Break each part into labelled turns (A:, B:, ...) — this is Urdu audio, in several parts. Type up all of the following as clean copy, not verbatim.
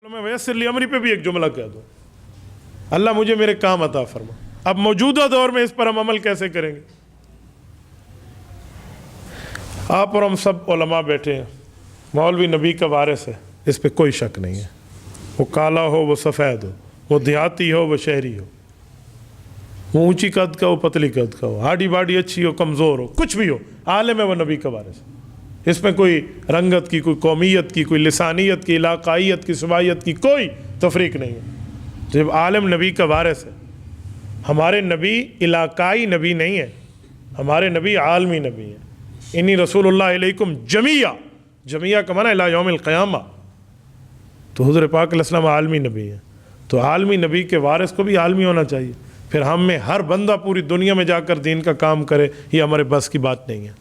A: میں ویسر لی امری پہ بھی ایک جملہ کہہ دوں، اللہ مجھے میرے کام عطا فرما۔ اب موجودہ دور میں اس پر ہم عمل کیسے کریں گے؟ آپ اور ہم سب علماء بیٹھے ہیں، مولوی نبی کا وارث ہے، اس پہ کوئی شک نہیں ہے، وہ کالا ہو وہ سفید ہو، وہ دیہاتی ہو وہ شہری ہو، وہ اونچی قد کا ہو پتلی قد کا ہو، ہاڈی باڈی اچھی ہو کمزور ہو، کچھ بھی ہو، عالم ہے وہ نبی کا وارث ہے۔ اس میں کوئی رنگت کی، کوئی قومیت کی، کوئی لسانیت کی، علاقائیت کی، صوبائیت کی کوئی تفریق نہیں ہے۔ جب عالم نبی کا وارث ہے، ہمارے نبی علاقائی نبی نہیں ہے، ہمارے نبی عالمی نبی ہیں۔ انی رسول اللہ علیکم جمیعہ، جمیعہ کا معنی الی یوم القیامہ، تو حضور پاک علیہ السلام عالمی نبی ہیں، تو عالمی نبی کے وارث کو بھی عالمی ہونا چاہیے۔ پھر ہم میں ہر بندہ پوری دنیا میں جا کر دین کا کام کرے، یہ ہمارے بس کی بات نہیں ہے۔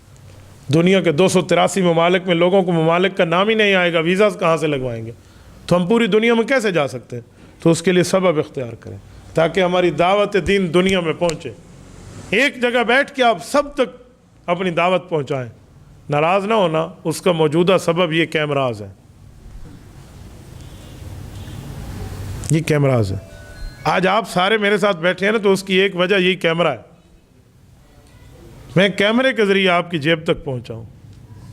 A: دنیا کے 283 ممالک میں لوگوں کو ممالک کا نام ہی نہیں آئے گا، ویزاز کہاں سے لگوائیں گے؟ تو ہم پوری دنیا میں کیسے جا سکتے ہیں؟ تو اس کے لیے سبب اختیار کریں تاکہ ہماری دعوت دین دنیا میں پہنچے۔ ایک جگہ بیٹھ کے آپ سب تک اپنی دعوت پہنچائیں، ناراض نہ ہونا، اس کا موجودہ سبب یہ کیمراز ہے، یہ کیمراز ہے۔ آج آپ سارے میرے ساتھ بیٹھے ہیں نا، تو اس کی ایک وجہ یہی کیمرہ ہے۔ میں کیمرے کے ذریعے آپ کی جیب تک پہنچاؤں،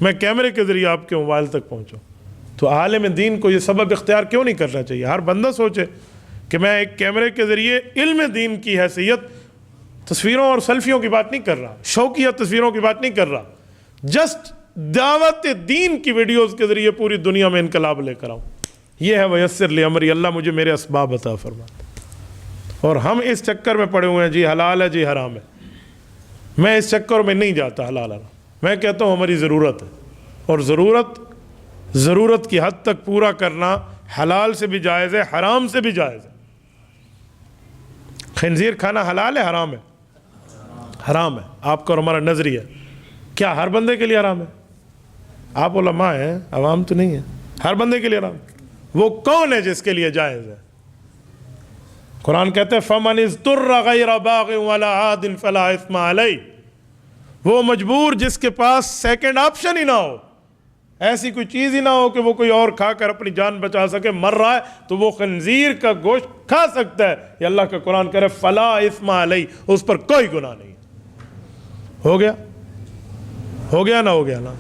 A: میں کیمرے کے ذریعے آپ کے موبائل تک پہنچاؤں، تو عالم دین کو یہ سبب اختیار کیوں نہیں کرنا چاہیے؟ ہر بندہ سوچے کہ میں ایک کیمرے کے ذریعے علم دین کی حیثیت، تصویروں اور سیلفیوں کی بات نہیں کر رہا، شوقیہ تصویروں کی بات نہیں کر رہا، جسٹ دعوت دین کی ویڈیوز کے ذریعے پوری دنیا میں انقلاب لے کر آؤں۔ یہ ہے ویسر لی امری، اللہ مجھے میرے اسباب عطا فرما۔ اور ہم اس چکر میں پڑے ہوئے ہیں، جی حلال ہے جی حرام ہے۔ میں اس چکر میں نہیں جاتا حلال حرام، میں کہتا ہوں ہماری ضرورت ہے، اور ضرورت کی حد تک پورا کرنا حلال سے بھی جائز ہے، حرام سے بھی جائز ہے۔ خنزیر کھانا حلال ہے حرام ہے؟ حرام ہے۔ آپ کا اور ہمارا نظریہ کیا ہر بندے کے لیے حرام ہے؟ آپ علماء ہیں، عوام تو نہیں ہے، ہر بندے کے لیے حرام ہے۔ وہ کون ہے جس کے لیے جائز ہے؟ قرآن کہتے ہیں فَمَنِ اضْطُرَّ غَيْرَ بَاغٍ وَلَا عَادٍ فَلَا إِثْمَ عَلَيْهِ، وہ مجبور جس کے پاس سیکنڈ آپشن ہی نہ ہو، ایسی کوئی چیز ہی نہ ہو کہ وہ کوئی اور کھا کر اپنی جان بچا سکے، مر رہا ہے تو وہ خنزیر کا گوشت کھا سکتا ہے۔ یہ اللہ کا قرآن کہہ رہا ہے فَلَا إِثْمَ عَلَيْهِ، اس پر کوئی گناہ نہیں۔ ہو گیا نا؟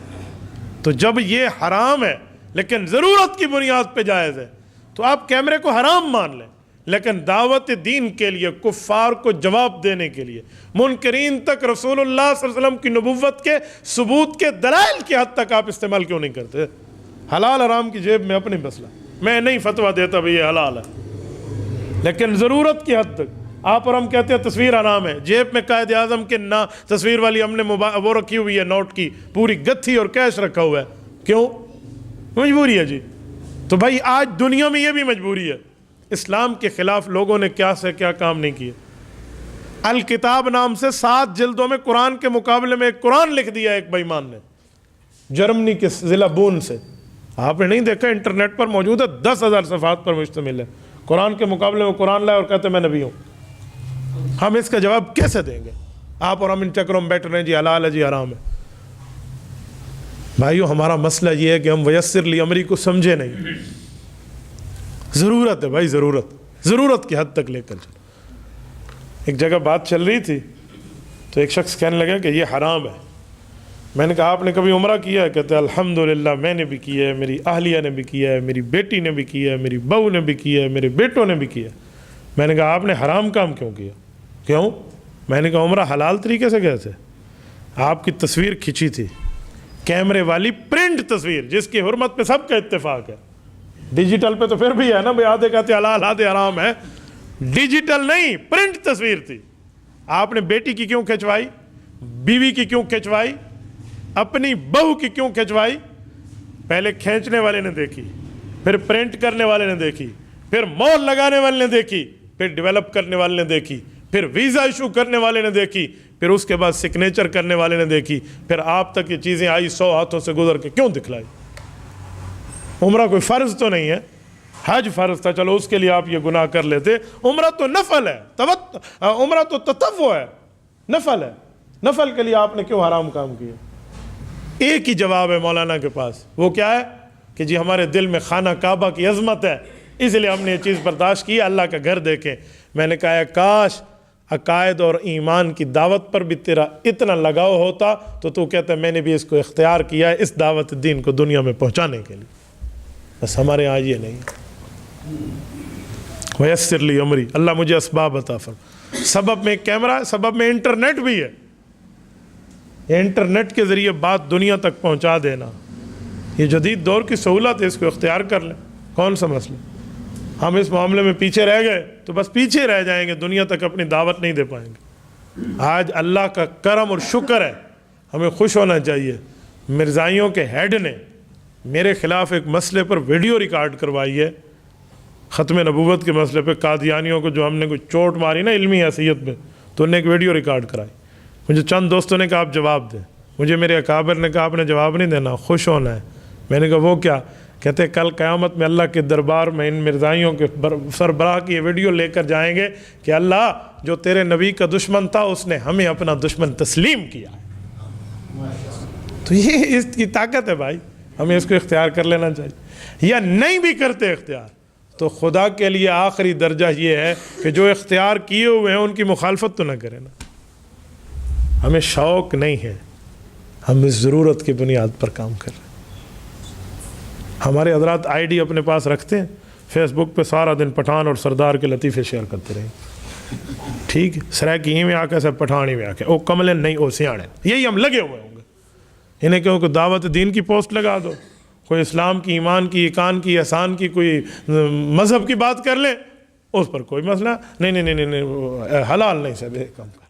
A: تو جب یہ حرام ہے لیکن ضرورت کی بنیاد پہ جائز ہے، تو آپ کیمرے کو حرام مان لیں، لیکن دعوت دین کے لیے، کفار کو جواب دینے کے لیے، منکرین تک رسول اللہ صلی اللہ علیہ وسلم کی نبوت کے ثبوت کے دلائل کی حد تک آپ استعمال کیوں نہیں کرتے؟ حلال حرام کی جیب میں اپنی مسئلہ، میں نہیں فتویٰ دیتا بھئی یہ حلال ہے، لیکن ضرورت کی حد تک۔ آپ اور ہم کہتے ہیں تصویر حرام ہے، جیب میں قائد اعظم کے تصویر والی ہم نے وہ رکھی ہوئی ہے، نوٹ کی پوری گتھی اور کیش رکھا ہوا ہے، کیوں؟ مجبوری ہے جی۔ تو بھائی آج دنیا میں یہ بھی مجبوری ہے۔ اسلام کے خلاف لوگوں نے کیا سے کیا کام نہیں کیے۔ الکتاب نام سے 7 جلدوں میں قرآن کے مقابلے میں ایک قرآن لکھ دیا ایک بے ایمان نے، جرمنی کے ضلع بون سے۔ آپ نے نہیں دیکھا؟ انٹرنیٹ پر موجود ہے، 10,000 صفحات پر مشتمل ہے۔ قرآن کے مقابلے میں قرآن لائے اور کہتے ہیں میں نبی ہوں۔ ہم اس کا جواب کیسے دیں گے؟ آپ اور ہم ان چکروں میں بیٹھ رہے ہیں، جی حلال ہے جی حرام ہے۔ بھائیو ہمارا مسئلہ یہ ہے کہ ہم ویسر لی امری کو سمجھے نہیں۔ ضرورت ہے بھائی، ضرورت کی حد تک لے کر چلو۔ ایک جگہ بات چل رہی تھی تو ایک شخص کہنے لگا کہ یہ حرام ہے۔ میں نے کہا آپ نے کبھی عمرہ کیا ہے؟ کہتے ہیں الحمدللہ میں نے بھی کیا ہے، میری اہلیہ نے بھی کیا ہے، میری بیٹی نے بھی کیا ہے، میری بہو نے بھی کیا ہے، میرے بیٹوں نے بھی کیا ہے۔ میں نے کہا آپ نے حرام کام کیوں کیا؟ کیوں؟ میں نے کہا عمرہ حلال طریقے سے گئے تھے، آپ کی تصویر کھینچی تھی، کیمرے والی پرنٹ تصویر جس کی حرمت پہ سب کا اتفاق ہے۔ ڈیجیٹل پہ تو پھر بھی ہے نا بھئی، آدھے کہتے حلال آدھے حرام ہے، ڈیجیٹل نہیں، پرنٹ تصویر تھی۔ آپ نے بیٹی کی کیوں کھنچوائی؟ بیوی کی کیوں کھنچوائی؟ اپنی بہو کی کیوں کھنچوائی؟ پہلے کھینچنے والے نے دیکھی، پھر پرنٹ کرنے والے نے دیکھی، پھر مور لگانے والے نے دیکھی، پھر ڈیولپ کرنے والے نے دیکھی، پھر ویزا ایشو کرنے والے نے دیکھی، پھر اس کے بعد سگنیچر کرنے والے نے دیکھی، پھر آپ تک یہ چیزیں آئی 100 ہاتھوں سے گزر کے کیوں دکھلائی؟ عمرہ کوئی فرض تو نہیں ہے، حج فرض تھا، چلو اس کے لیے آپ یہ گناہ کر لیتے۔ عمرہ تو نفل ہے، عمرہ تو تطوع ہے، نفل ہے، نفل کے لیے آپ نے کیوں حرام کام کیا؟ ایک ہی جواب ہے مولانا کے پاس، وہ کیا ہے کہ جی ہمارے دل میں خانہ کعبہ کی عظمت ہے، اس لیے ہم نے یہ چیز برداشت کی. اللہ کا گھر دیکھیں. میں نے کہا کاش عقائد اور ایمان کی دعوت پر بھی تیرا اتنا لگاؤ ہوتا تو کہتا ہے میں نے بھی اس کو اختیار کیا ہے اس دعوت دین کو دنیا میں پہنچانے کے لیے. بس ہمارے یہاں یہ نہیں. ویسر لی امری, اللہ مجھے اسباب عطا فرما. سبب میں کیمرہ, سبب میں انٹرنیٹ بھی ہے. انٹرنیٹ کے ذریعے بات دنیا تک پہنچا دینا یہ جدید دور کی سہولت ہے, اس کو اختیار کر لیں. کون سا مسئلہ؟ ہم اس معاملے میں پیچھے رہ گئے تو بس پیچھے رہ جائیں گے, دنیا تک اپنی دعوت نہیں دے پائیں گے. آج اللہ کا کرم اور شکر ہے, ہمیں خوش ہونا چاہیے. مرزائیوں کے ہیڈ نے میرے خلاف ایک مسئلے پر ویڈیو ریکارڈ کروائی ہے, ختم نبوت کے مسئلے پہ. قادیانیوں کو جو ہم نے کوئی چوٹ ماری نا علمی حیثیت میں, تو انہیں ایک ویڈیو ریکارڈ کرائی. مجھے چند دوستوں نے کہا آپ جواب دیں. مجھے میرے اکابر نے کہا آپ نے جواب نہیں دینا, خوش ہونا ہے. میں نے کہا وہ کیا؟ کہتے کل قیامت میں اللہ کے دربار میں ان مرزائیوں کے سربراہ کی یہ ویڈیو لے کر جائیں گے کہ اللہ جو تیرے نبی کا دشمن تھا اس نے ہمیں اپنا دشمن تسلیم کیا ہے. تو یہ اس کی طاقت ہے بھائی, ہمیں اس کو اختیار کر لینا چاہیے. یا نہیں بھی کرتے اختیار تو خدا کے لیے آخری درجہ یہ ہے کہ جو اختیار کیے ہوئے ہیں ان کی مخالفت تو نہ کریں نا. ہمیں شوق نہیں ہے, ہم اس ضرورت کی بنیاد پر کام کر رہے ہیں. ہمارے حضرات آئی ڈی اپنے پاس رکھتے ہیں, فیس بک پہ سارا دن پٹھان اور سردار کے لطیفے شیئر کرتے رہیں. ٹھیک ہے, سرائکی ہی میں آ کے سب پٹھانی میں آ کے او کملن نہیں او سیاڑے, یہی ہم لگے ہوئے ہوں گے. انہیں کہو کہ دعوت دین کی پوسٹ لگا دو, کوئی اسلام کی, ایمان کی, ایقان کی, احسان کی, کوئی مذہب کی بات کر لیں, اس پر کوئی مسئلہ نہیں. حلال نہیں سب کم کر.